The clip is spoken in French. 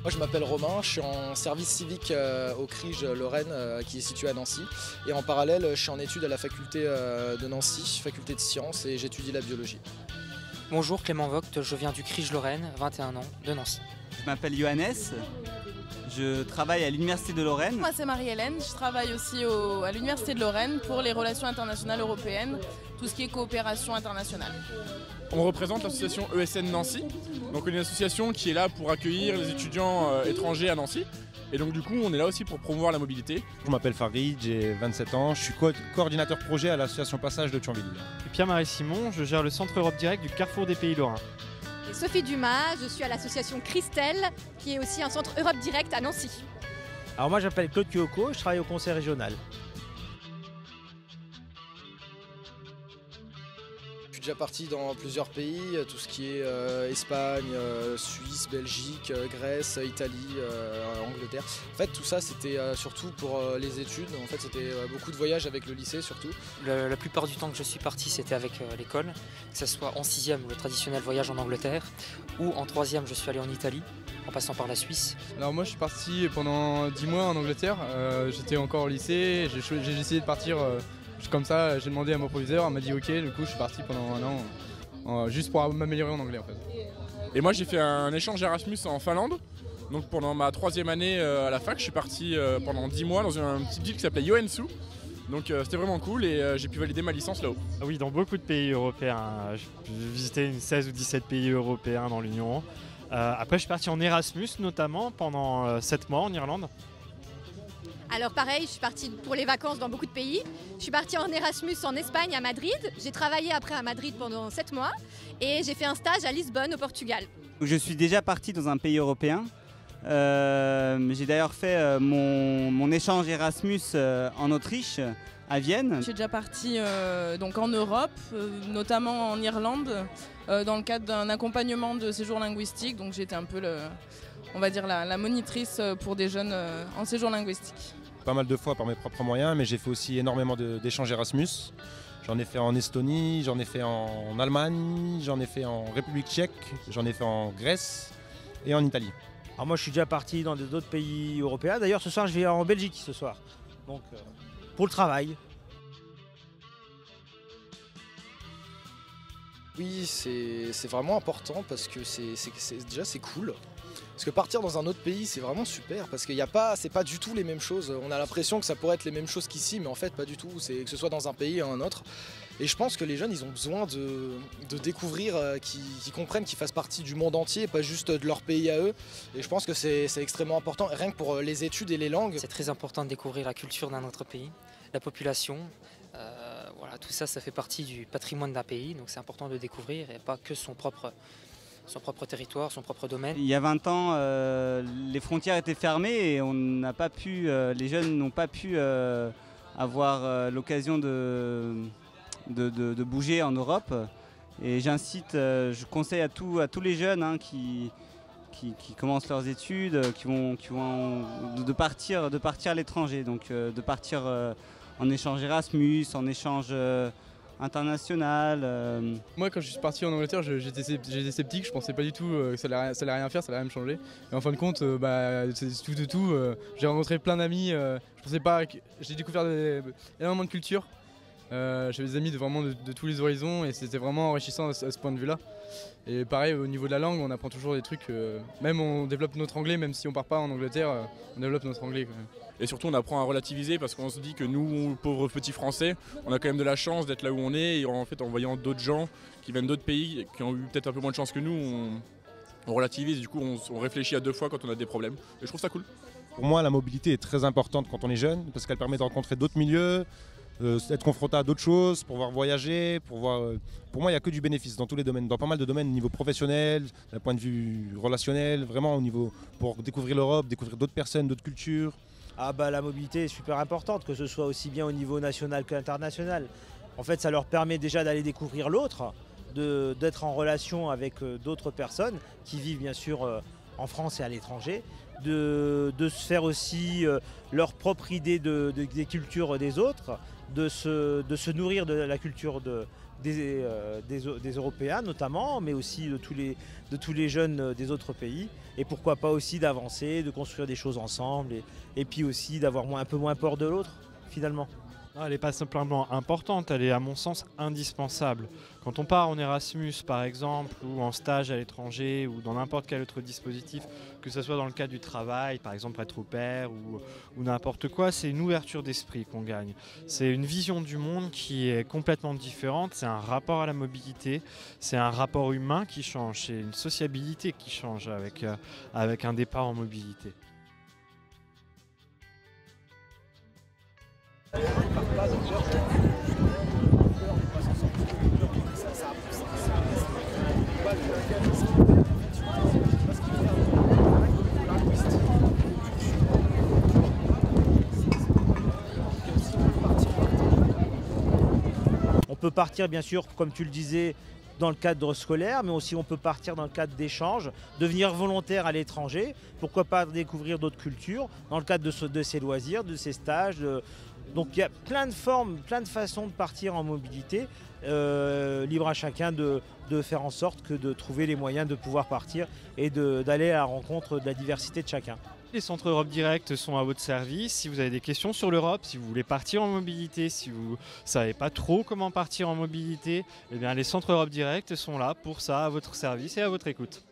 Moi je m'appelle Romain, je suis en service civique au CRIJ Lorraine qui est situé à Nancy. Et en parallèle, je suis en études à la faculté de Nancy, faculté de sciences, et j'étudie la biologie. Bonjour, Clément Vogt, je viens du CRIJ Lorraine, 21 ans, de Nancy. Je m'appelle Johannes, je travaille à l'Université de Lorraine. Moi c'est Marie-Hélène, je travaille aussi à l'Université de Lorraine pour les relations internationales européennes, tout ce qui est coopération internationale. On représente l'association ESN Nancy, donc une association qui est là pour accueillir les étudiants étrangers à Nancy. Et donc du coup on est là aussi pour promouvoir la mobilité. Je m'appelle Farid, j'ai 27 ans, je suis coordinateur projet à l'association Passage de Thionville. Pierre-Marie Simon, je gère le centre Europe Direct du Carrefour des Pays Lorrains. Et Sophie Dumas, je suis à l'association Christelle, qui est aussi un centre Europe Direct à Nancy. Alors moi j'appelle Claude Kyoko, je travaille au conseil régional. Je suis déjà parti dans plusieurs pays, tout ce qui est Espagne, Suisse, Belgique, Grèce, Italie, Angleterre. En fait tout ça c'était surtout pour les études, en fait c'était beaucoup de voyages avec le lycée surtout. La plupart du temps que je suis parti c'était avec l'école, que ce soit en 6e le traditionnel voyage en Angleterre, ou en 3e je suis allé en Italie, en passant par la Suisse. Alors moi je suis parti pendant 10 mois en Angleterre, j'étais encore au lycée, j'ai essayé de partir comme ça, j'ai demandé à mon proviseur, elle m'a dit ok, du coup je suis parti pendant un an, juste pour m'améliorer en anglais en fait. Et moi j'ai fait un échange Erasmus en Finlande, donc pendant ma 3e année à la fac, je suis parti pendant 10 mois dans une petite ville qui s'appelait Joensuu. Donc c'était vraiment cool et j'ai pu valider ma licence là-haut. Oui, dans beaucoup de pays européens, j'ai visité 16 ou 17 pays européens dans l'Union. Après je suis parti en Erasmus notamment pendant 7 mois en Irlande. Alors pareil, je suis partie pour les vacances dans beaucoup de pays. Je suis partie en Erasmus en Espagne, à Madrid. J'ai travaillé après à Madrid pendant 7 mois. Et j'ai fait un stage à Lisbonne, au Portugal. Je suis déjà parti dans un pays européen. J'ai d'ailleurs fait mon échange Erasmus en Autriche, à Vienne. Je suis déjà partie donc en Europe, notamment en Irlande, dans le cadre d'un accompagnement de séjour linguistique. Donc j'étais un peu on va dire la monitrice pour des jeunes en séjour linguistique. Pas mal de fois par mes propres moyens, mais j'ai fait aussi énormément d'échanges Erasmus. J'en ai fait en Estonie, j'en ai fait en Allemagne, j'en ai fait en République tchèque, j'en ai fait en Grèce et en Italie. Alors moi je suis déjà parti dans d'autres pays européens, d'ailleurs ce soir je vais en Belgique ce soir, donc pour le travail. Oui, c'est vraiment important parce que déjà c'est cool. Parce que partir dans un autre pays, c'est vraiment super parce que c'est pas du tout les mêmes choses. On a l'impression que ça pourrait être les mêmes choses qu'ici, mais en fait pas du tout. C'est que ce soit dans un pays ou un autre. Et je pense que les jeunes, ils ont besoin de découvrir, qu'ils comprennent qu'ils fassent partie du monde entier, pas juste de leur pays à eux. Et je pense que c'est extrêmement important, rien que pour les études et les langues. C'est très important de découvrir la culture d'un autre pays, la population. Voilà, tout ça, ça fait partie du patrimoine d'un pays, donc c'est important de découvrir et pas que son propre territoire, son propre domaine. Il y a 20 ans, les frontières étaient fermées et les jeunes n'ont pas pu avoir l'occasion de bouger en Europe. Et j'incite, je conseille à tous les jeunes qui commencent leurs études, de partir à l'étranger, donc de partir en échange Erasmus, en échange international. Moi quand je suis parti en Angleterre j'étais sceptique, je pensais pas du tout que ça allait rien faire, ça allait rien me changer. Et en fin de compte c'est tout. J'ai rencontré plein d'amis, je pensais pas j'ai découvert énormément de culture. J'avais des amis de tous les horizons et c'était vraiment enrichissant à ce point de vue là. Et pareil au niveau de la langue on apprend toujours des trucs, même on développe notre anglais, même si on part pas en Angleterre, on développe notre anglais quand même. Et surtout on apprend à relativiser parce qu'on se dit que nous, pauvres petits Français, on a quand même de la chance d'être là où on est. Et en fait en voyant d'autres gens qui viennent d'autres pays et qui ont eu peut-être un peu moins de chance que nous, on relativise, du coup on réfléchit à 2 fois quand on a des problèmes. Et je trouve ça cool. Pour moi la mobilité est très importante quand on est jeune parce qu'elle permet de rencontrer d'autres milieux, d'être confronté à d'autres choses, pour pouvoir voyager, pour moi il n'y a que du bénéfice dans tous les domaines, dans pas mal de domaines au niveau professionnel, d'un point de vue relationnel, vraiment au niveau pour découvrir l'Europe, découvrir d'autres personnes, d'autres cultures. Ah bah la mobilité est super importante, que ce soit aussi bien au niveau national qu'international. En fait ça leur permet déjà d'aller découvrir l'autre, d'être en relation avec d'autres personnes qui vivent bien sûr en France et à l'étranger, de se faire aussi leur propre idée des cultures des autres de se nourrir de la culture des Européens notamment, mais aussi de tous les jeunes des autres pays. Et pourquoi pas aussi d'avancer, de construire des choses ensemble et puis aussi d'avoir un peu moins peur de l'autre finalement. Elle n'est pas simplement importante, elle est à mon sens indispensable. Quand on part en Erasmus par exemple, ou en stage à l'étranger, ou dans n'importe quel autre dispositif, que ce soit dans le cadre du travail, par exemple être au pair ou n'importe quoi, c'est une ouverture d'esprit qu'on gagne. C'est une vision du monde qui est complètement différente, c'est un rapport à la mobilité, c'est un rapport humain qui change, c'est une sociabilité qui change avec un départ en mobilité. On peut partir bien sûr, comme tu le disais, dans le cadre scolaire, mais aussi on peut partir dans le cadre d'échanges, devenir volontaire à l'étranger, pourquoi pas découvrir d'autres cultures, dans le cadre de ses loisirs, de ses stages. Donc il y a plein de formes, plein de façons de partir en mobilité, libre à chacun de faire en sorte que de trouver les moyens de pouvoir partir et d'aller à la rencontre de la diversité de chacun. Les centres Europe Direct sont à votre service. Si vous avez des questions sur l'Europe, si vous voulez partir en mobilité, si vous ne savez pas trop comment partir en mobilité, eh bien les centres Europe Direct sont là pour ça, à votre service et à votre écoute.